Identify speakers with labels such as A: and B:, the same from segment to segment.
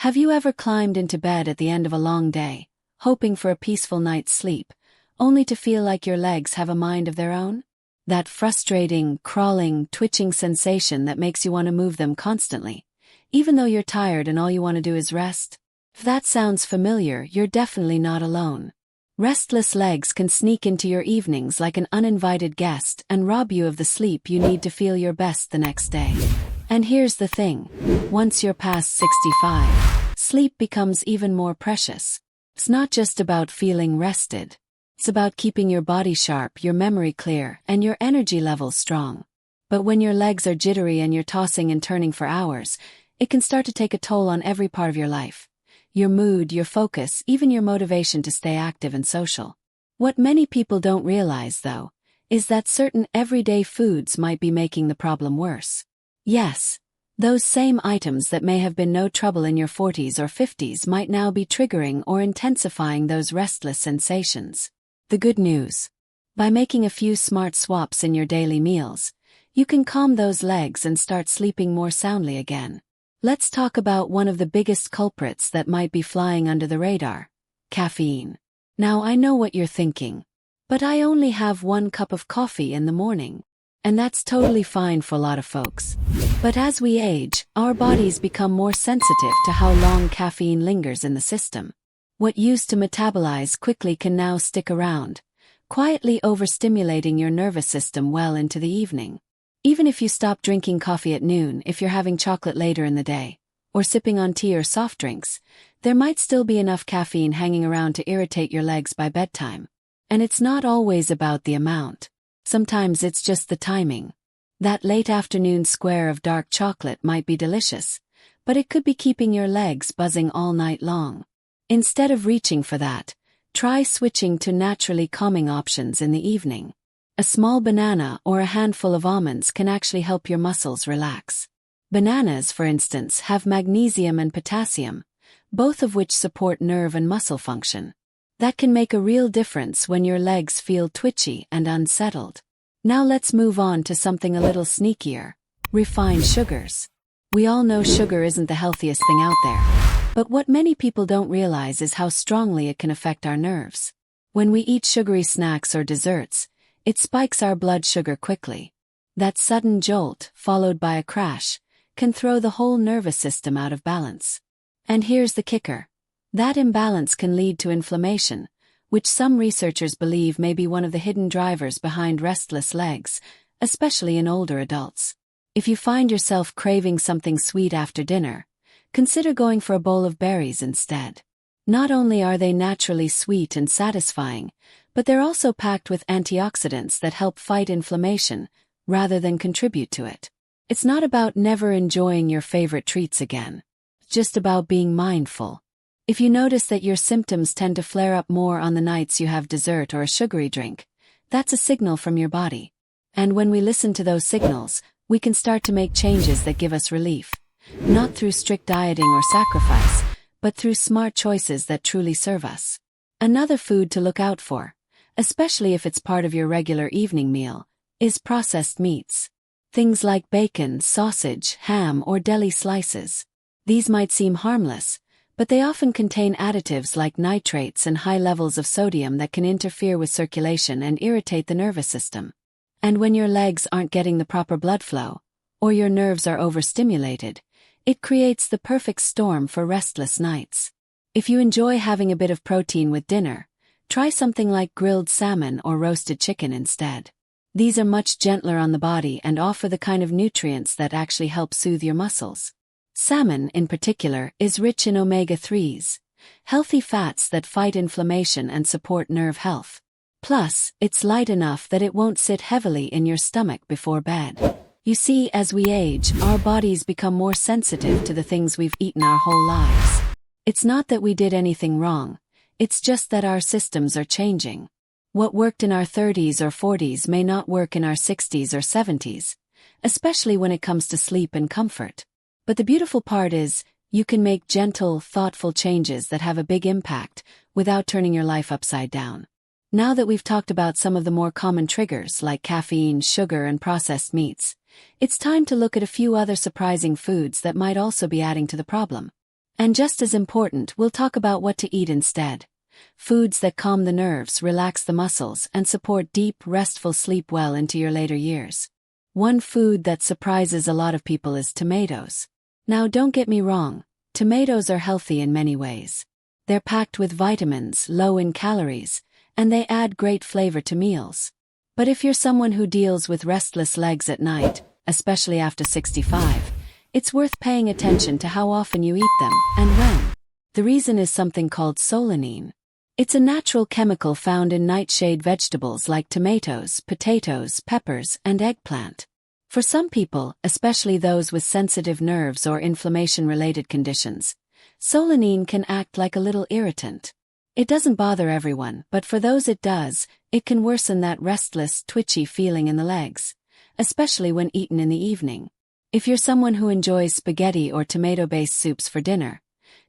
A: Have you ever climbed into bed at the end of a long day, hoping for a peaceful night's sleep, only to feel like your legs have a mind of their own? That frustrating, crawling, twitching sensation that makes you want to move them constantly, even though you're tired and all you want to do is rest? If that sounds familiar, you're definitely not alone. Restless legs can sneak into your evenings like an uninvited guest and rob you of the sleep you need to feel your best the next day. And here's the thing, once you're past 65, sleep becomes even more precious. It's not just about feeling rested. It's about keeping your body sharp, your memory clear, and your energy levels strong. But when your legs are jittery and you're tossing and turning for hours, it can start to take a toll on every part of your life. Your mood, your focus, even your motivation to stay active and social. What many people don't realize, though, is that certain everyday foods might be making the problem worse. Yes, those same items that may have been no trouble in your 40s or 50s might now be triggering or intensifying those restless sensations. The good news: by making a few smart swaps in your daily meals, you can calm those legs and start sleeping more soundly again. Let's talk about one of the biggest culprits that might be flying under the radar: caffeine. Now, I know what you're thinking, but I only have 1 cup of coffee in the morning. And that's totally fine for a lot of folks. But as we age, our bodies become more sensitive to how long caffeine lingers in the system. What used to metabolize quickly can now stick around, quietly overstimulating your nervous system well into the evening. Even if you stop drinking coffee at noon, if you're having chocolate later in the day, or sipping on tea or soft drinks, there might still be enough caffeine hanging around to irritate your legs by bedtime. And it's not always about the amount. Sometimes it's just the timing. That late afternoon square of dark chocolate might be delicious, but it could be keeping your legs buzzing all night long. Instead of reaching for that, try switching to naturally calming options in the evening. A small banana or a handful of almonds can actually help your muscles relax. Bananas, for instance, have magnesium and potassium, both of which support nerve and muscle function. That can make a real difference when your legs feel twitchy and unsettled. Now let's move on to something a little sneakier: refined sugars. We all know sugar isn't the healthiest thing out there, but what many people don't realize is how strongly it can affect our nerves. When we eat sugary snacks or desserts, it spikes our blood sugar quickly. That sudden jolt, followed by a crash, can throw the whole nervous system out of balance. And here's the kicker: that imbalance can lead to inflammation, which some researchers believe may be one of the hidden drivers behind restless legs, especially in older adults. If you find yourself craving something sweet after dinner, consider going for a bowl of berries instead. Not only are they naturally sweet and satisfying, but they're also packed with antioxidants that help fight inflammation, rather than contribute to it. It's not about never enjoying your favorite treats again. It's just about being mindful. If you notice that your symptoms tend to flare up more on the nights you have dessert or a sugary drink, that's a signal from your body. And when we listen to those signals, we can start to make changes that give us relief. Not through strict dieting or sacrifice, but through smart choices that truly serve us. Another food to look out for, especially if it's part of your regular evening meal, is processed meats. Things like bacon, sausage, ham, or deli slices. These might seem harmless, but they often contain additives like nitrates and high levels of sodium that can interfere with circulation and irritate the nervous system. And when your legs aren't getting the proper blood flow, or your nerves are overstimulated, it creates the perfect storm for restless nights. If you enjoy having a bit of protein with dinner, try something like grilled salmon or roasted chicken instead. These are much gentler on the body and offer the kind of nutrients that actually help soothe your muscles. Salmon, in particular, is rich in omega-3s, healthy fats that fight inflammation and support nerve health. Plus, it's light enough that it won't sit heavily in your stomach before bed. You see, as we age, our bodies become more sensitive to the things we've eaten our whole lives. It's not that we did anything wrong, it's just that our systems are changing. What worked in our 30s or 40s may not work in our 60s or 70s, especially when it comes to sleep and comfort. But the beautiful part is, you can make gentle, thoughtful changes that have a big impact without turning your life upside down. Now that we've talked about some of the more common triggers like caffeine, sugar, and processed meats, it's time to look at a few other surprising foods that might also be adding to the problem. And just as important, we'll talk about what to eat instead. Foods that calm the nerves, relax the muscles, and support deep, restful sleep well into your later years. One food that surprises a lot of people is tomatoes. Now don't get me wrong, tomatoes are healthy in many ways. They're packed with vitamins, low in calories, and they add great flavor to meals. But if you're someone who deals with restless legs at night, especially after 65, it's worth paying attention to how often you eat them, and when. The reason is something called solanine. It's a natural chemical found in nightshade vegetables like tomatoes, potatoes, peppers, and eggplant. For some people, especially those with sensitive nerves or inflammation-related conditions, solanine can act like a little irritant. It doesn't bother everyone, but for those it does, it can worsen that restless, twitchy feeling in the legs, especially when eaten in the evening. If you're someone who enjoys spaghetti or tomato-based soups for dinner,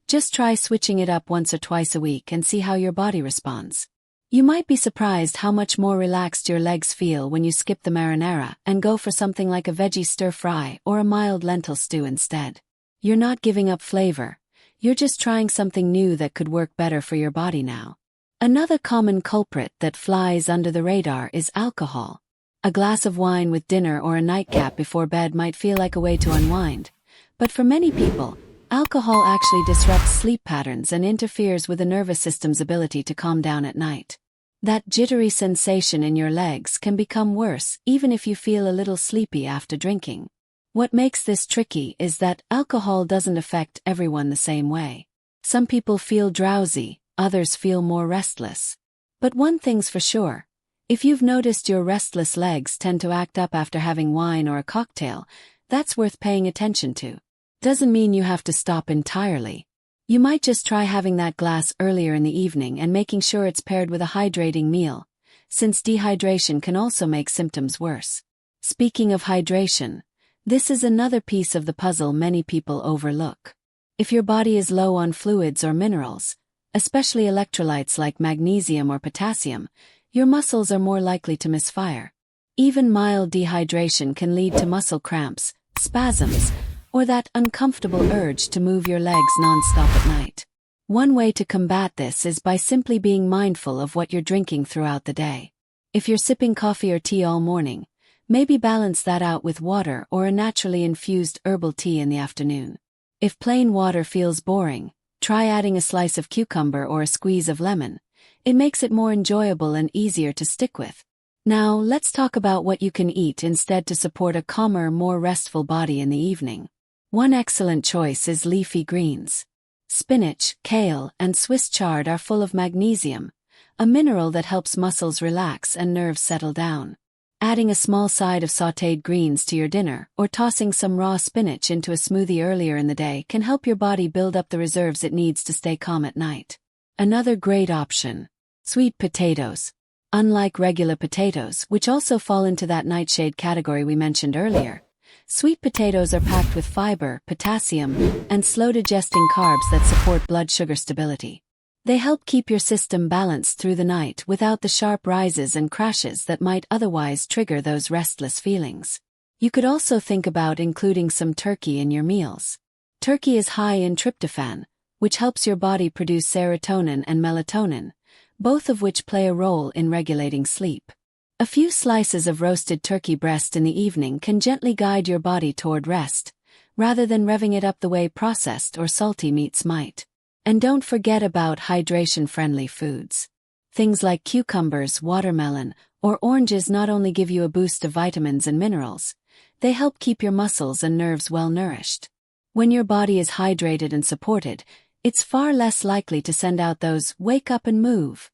A: just try switching it up once or twice a week and see how your body responds. You might be surprised how much more relaxed your legs feel when you skip the marinara and go for something like a veggie stir-fry or a mild lentil stew instead. You're not giving up flavor. You're just trying something new that could work better for your body now. Another common culprit that flies under the radar is alcohol. A glass of wine with dinner or a nightcap before bed might feel like a way to unwind, but for many people, alcohol actually disrupts sleep patterns and interferes with the nervous system's ability to calm down at night. That jittery sensation in your legs can become worse even if you feel a little sleepy after drinking. What makes this tricky is that alcohol doesn't affect everyone the same way. Some people feel drowsy, others feel more restless. But one thing's for sure, if you've noticed your restless legs tend to act up after having wine or a cocktail, that's worth paying attention to. Doesn't mean you have to stop entirely. You might just try having that glass earlier in the evening and making sure it's paired with a hydrating meal, since dehydration can also make symptoms worse. Speaking of hydration, this is another piece of the puzzle many people overlook. If your body is low on fluids or minerals, especially electrolytes like magnesium or potassium, your muscles are more likely to misfire. Even mild dehydration can lead to muscle cramps, spasms, or that uncomfortable urge to move your legs non-stop at night. One way to combat this is by simply being mindful of what you're drinking throughout the day. If you're sipping coffee or tea all morning, maybe balance that out with water or a naturally infused herbal tea in the afternoon. If plain water feels boring, try adding a slice of cucumber or a squeeze of lemon. It makes it more enjoyable and easier to stick with. Now, let's talk about what you can eat instead to support a calmer, more restful body in the evening. One excellent choice is leafy greens. Spinach, kale, and Swiss chard are full of magnesium, a mineral that helps muscles relax and nerves settle down. Adding a small side of sautéed greens to your dinner or tossing some raw spinach into a smoothie earlier in the day can help your body build up the reserves it needs to stay calm at night. Another great option: sweet potatoes. Unlike regular potatoes, which also fall into that nightshade category we mentioned earlier, sweet potatoes are packed with fiber, potassium, and slow-digesting carbs that support blood sugar stability. They help keep your system balanced through the night without the sharp rises and crashes that might otherwise trigger those restless feelings. You could also think about including some turkey in your meals. Turkey is high in tryptophan, which helps your body produce serotonin and melatonin, both of which play a role in regulating sleep. A few slices of roasted turkey breast in the evening can gently guide your body toward rest, rather than revving it up the way processed or salty meats might. And don't forget about hydration-friendly foods. Things like cucumbers, watermelon, or oranges not only give you a boost of vitamins and minerals, they help keep your muscles and nerves well-nourished. When your body is hydrated and supported, it's far less likely to send out those "wake up and move"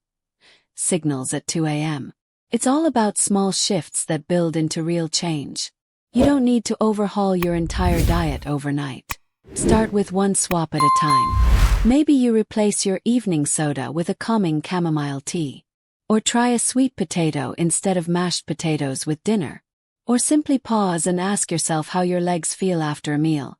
A: signals at 2 a.m. It's all about small shifts that build into real change. You don't need to overhaul your entire diet overnight. Start with one swap at a time. Maybe you replace your evening soda with a calming chamomile tea. Or try a sweet potato instead of mashed potatoes with dinner. Or simply pause and ask yourself how your legs feel after a meal.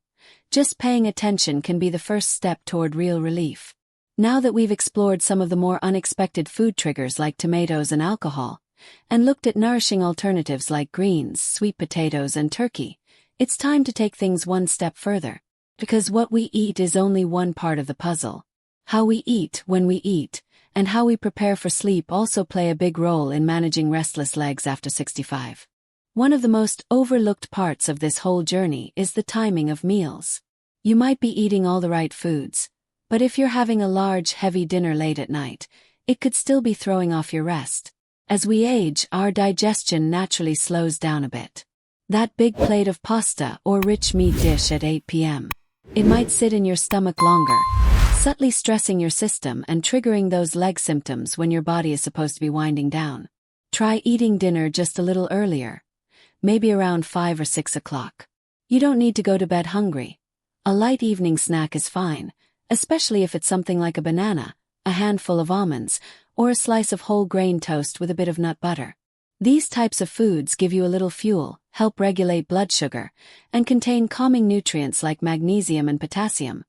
A: Just paying attention can be the first step toward real relief. Now that we've explored some of the more unexpected food triggers like tomatoes and alcohol, and looked at nourishing alternatives like greens, sweet potatoes, and turkey, it's time to take things one step further. Because what we eat is only one part of the puzzle. How we eat, when we eat, and how we prepare for sleep also play a big role in managing restless legs after 65. One of the most overlooked parts of this whole journey is the timing of meals. You might be eating all the right foods, but if you're having a large, heavy dinner late at night, it could still be throwing off your rest. As we age, our digestion naturally slows down a bit. That big plate of pasta or rich meat dish at 8 p.m. It might sit in your stomach longer, subtly stressing your system and triggering those leg symptoms when your body is supposed to be winding down. Try eating dinner just a little earlier, maybe around 5 or 6 o'clock. You don't need to go to bed hungry. A light evening snack is fine, especially if it's something like a banana, a handful of almonds, or a slice of whole grain toast with a bit of nut butter. These types of foods give you a little fuel, help regulate blood sugar, and contain calming nutrients like magnesium and potassium,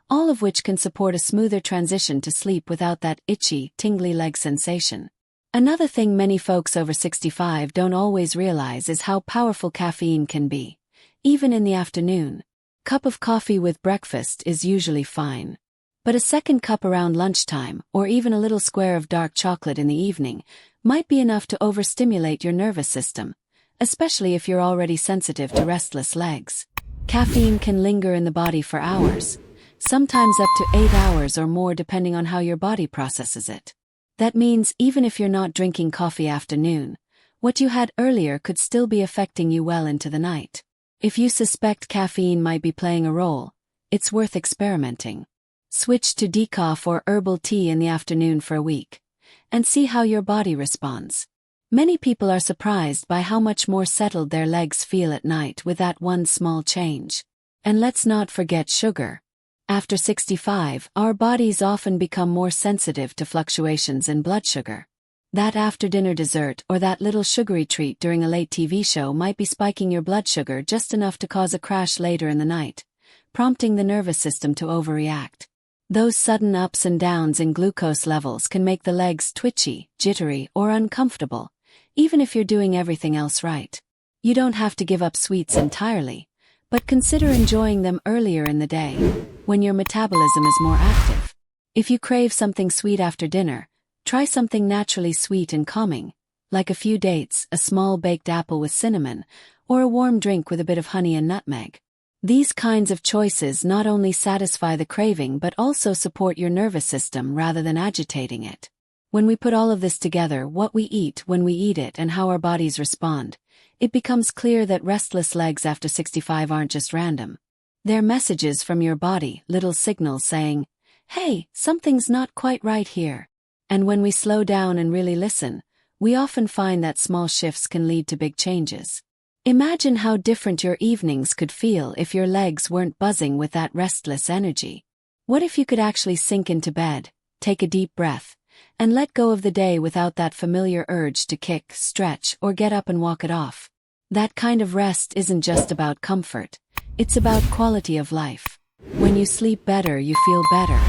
A: all of which can support a smoother transition to sleep without that itchy, tingly leg sensation. Another thing many folks over 65 don't always realize is how powerful caffeine can be. Even in the afternoon, a cup of coffee with breakfast is usually fine. But a second cup around lunchtime, or even a little square of dark chocolate in the evening, might be enough to overstimulate your nervous system, especially if you're already sensitive to restless legs. Caffeine can linger in the body for hours, sometimes up to 8 hours or more depending on how your body processes it. That means even if you're not drinking coffee afternoon, what you had earlier could still be affecting you well into the night. If you suspect caffeine might be playing a role, it's worth experimenting. Switch to decaf or herbal tea in the afternoon for a week, and see how your body responds. Many people are surprised by how much more settled their legs feel at night with that one small change. And let's not forget sugar. After 65, our bodies often become more sensitive to fluctuations in blood sugar. That after-dinner dessert or that little sugary treat during a late TV show might be spiking your blood sugar just enough to cause a crash later in the night, prompting the nervous system to overreact. Those sudden ups and downs in glucose levels can make the legs twitchy, jittery, or uncomfortable, even if you're doing everything else right. You don't have to give up sweets entirely, but consider enjoying them earlier in the day, when your metabolism is more active. If you crave something sweet after dinner, try something naturally sweet and calming, like a few dates, a small baked apple with cinnamon, or a warm drink with a bit of honey and nutmeg. These kinds of choices not only satisfy the craving but also support your nervous system rather than agitating it. When we put all of this together, what we eat, when we eat it, and how our bodies respond, it becomes clear that restless legs after 65 aren't just random. They're messages from your body, little signals saying, "Hey, something's not quite right here." And when we slow down and really listen, we often find that small shifts can lead to big changes. Imagine how different your evenings could feel if your legs weren't buzzing with that restless energy. What if you could actually sink into bed, take a deep breath, and let go of the day without that familiar urge to kick, stretch, or get up and walk it off? That kind of rest isn't just about comfort, it's about quality of life. When you sleep better, you feel better.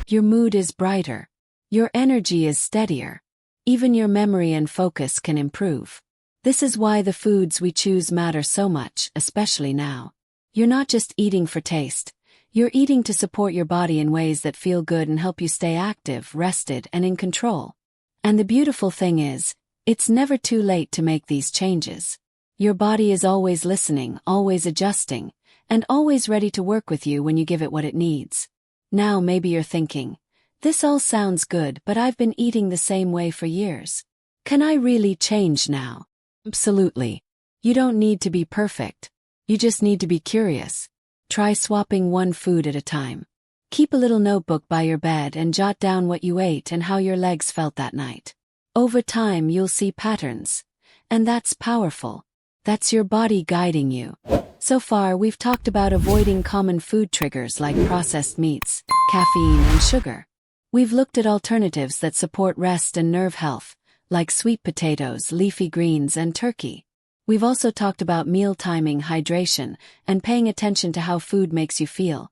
A: Your mood is brighter. Your energy is steadier. Even your memory and focus can improve. This is why the foods we choose matter so much, especially now. You're not just eating for taste. You're eating to support your body in ways that feel good and help you stay active, rested, and in control. And the beautiful thing is, it's never too late to make these changes. Your body is always listening, always adjusting, and always ready to work with you when you give it what it needs. Now maybe you're thinking, this all sounds good, but I've been eating the same way for years. Can I really change now? Absolutely. You don't need to be perfect. You just need to be curious. Try swapping one food at a time. Keep a little notebook by your bed and jot down what you ate and how your legs felt that night. Over time, you'll see patterns. And that's powerful. That's your body guiding you. So far, we've talked about avoiding common food triggers like processed meats, caffeine, and sugar. We've looked at alternatives that support rest and nerve health, like sweet potatoes, leafy greens, and turkey. We've also talked about meal timing, hydration, and paying attention to how food makes you feel.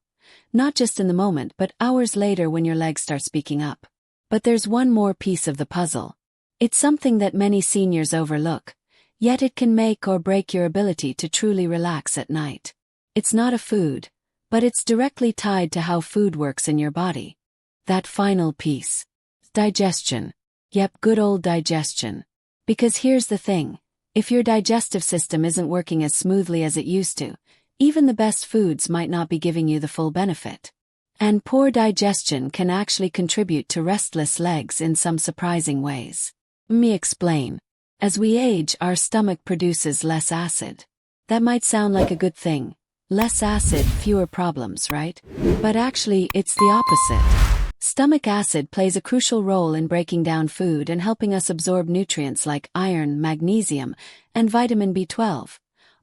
A: Not just in the moment, but hours later when your legs start speaking up. But there's one more piece of the puzzle. It's something that many seniors overlook, yet it can make or break your ability to truly relax at night. It's not a food, but it's directly tied to how food works in your body. That final piece. Digestion. Yep, good old digestion. Because here's the thing. If your digestive system isn't working as smoothly as it used to, even the best foods might not be giving you the full benefit. And poor digestion can actually contribute to restless legs in some surprising ways. Let me explain. As we age, our stomach produces less acid. That might sound like a good thing. Less acid, fewer problems, right? But actually, it's the opposite. Stomach acid plays a crucial role in breaking down food and helping us absorb nutrients like iron, magnesium, and vitamin B12,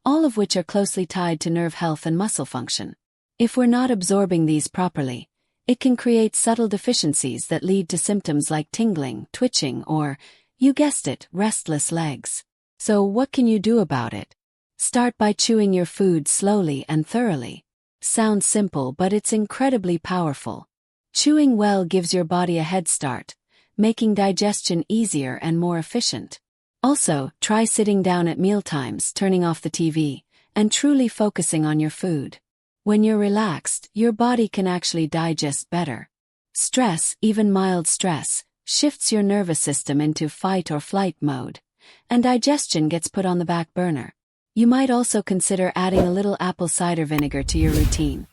A: all of which are closely tied to nerve health and muscle function. If we're not absorbing these properly, it can create subtle deficiencies that lead to symptoms like tingling, twitching, or, you guessed it, restless legs. So what can you do about it? Start by chewing your food slowly and thoroughly. Sounds simple, but it's incredibly powerful. Chewing well gives your body a head start, making digestion easier and more efficient. Also, try sitting down at mealtimes, turning off the TV, and truly focusing on your food. When you're relaxed, your body can actually digest better. Stress, even mild stress, shifts your nervous system into fight or flight mode, and digestion gets put on the back burner. You might also consider adding a little apple cider vinegar to your routine.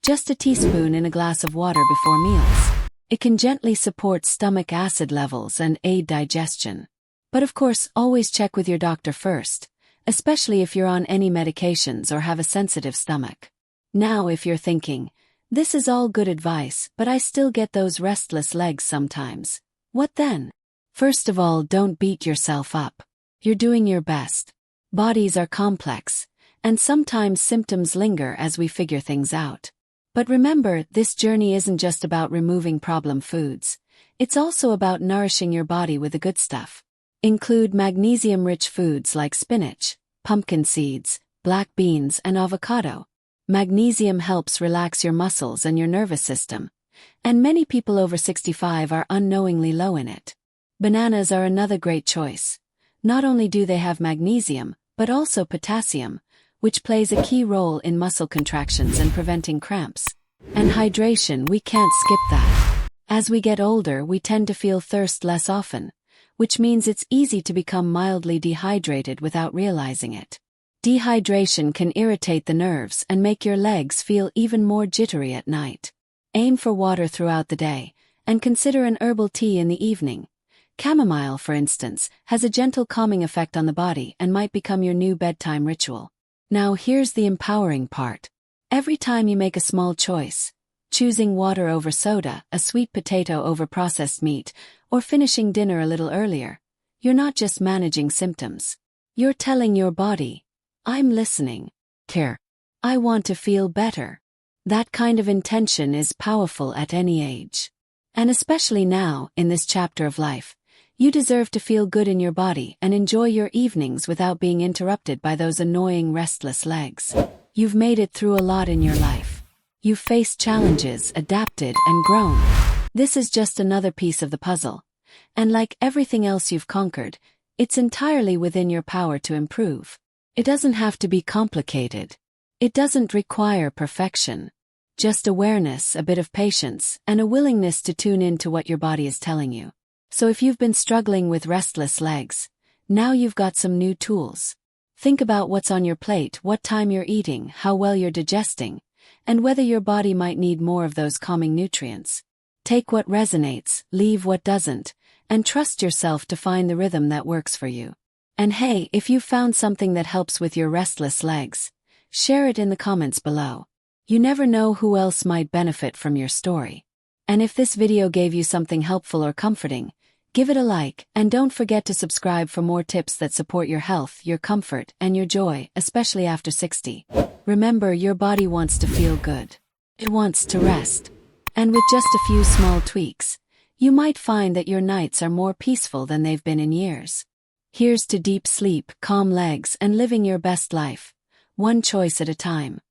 A: Just a teaspoon in a glass of water before meals. It can gently support stomach acid levels and aid digestion. But of course, always check with your doctor first, especially if you're on any medications or have a sensitive stomach. Now if you're thinking, this is all good advice, but I still get those restless legs sometimes. What then? First of all, don't beat yourself up. You're doing your best. Bodies are complex, and sometimes symptoms linger as we figure things out. But remember, this journey isn't just about removing problem foods. It's also about nourishing your body with the good stuff. Include magnesium-rich foods like spinach, pumpkin seeds, black beans, and avocado. Magnesium helps relax your muscles and your nervous system, and many people over 65 are unknowingly low in it. Bananas are another great choice. Not only do they have magnesium, but also potassium, which plays a key role in muscle contractions and preventing cramps. And hydration, we can't skip that. As we get older, we tend to feel thirst less often, which means it's easy to become mildly dehydrated without realizing it. Dehydration can irritate the nerves and make your legs feel even more jittery at night. Aim for water throughout the day, and consider an herbal tea in the evening. Chamomile, for instance, has a gentle calming effect on the body and might become your new bedtime ritual. Now here's the empowering part. Every time you make a small choice, choosing water over soda, a sweet potato over processed meat, or finishing dinner a little earlier, you're not just managing symptoms. You're telling your body, I'm listening. Care. I want to feel better. That kind of intention is powerful at any age. And especially now, in this chapter of life, you deserve to feel good in your body and enjoy your evenings without being interrupted by those annoying restless legs. You've made it through a lot in your life. You've faced challenges, adapted, and grown. This is just another piece of the puzzle. And like everything else you've conquered, it's entirely within your power to improve. It doesn't have to be complicated. It doesn't require perfection. Just awareness, a bit of patience, and a willingness to tune into what your body is telling you. So if you've been struggling with restless legs, now you've got some new tools. Think about what's on your plate, what time you're eating, how well you're digesting, and whether your body might need more of those calming nutrients. Take what resonates, leave what doesn't, and trust yourself to find the rhythm that works for you. And hey, if you've found something that helps with your restless legs, share it in the comments below. You never know who else might benefit from your story. And if this video gave you something helpful or comforting, give it a like, and don't forget to subscribe for more tips that support your health, your comfort, and your joy, especially after 60. Remember, your body wants to feel good. It wants to rest. And with just a few small tweaks, you might find that your nights are more peaceful than they've been in years. Here's to deep sleep, calm legs, and living your best life, one choice at a time.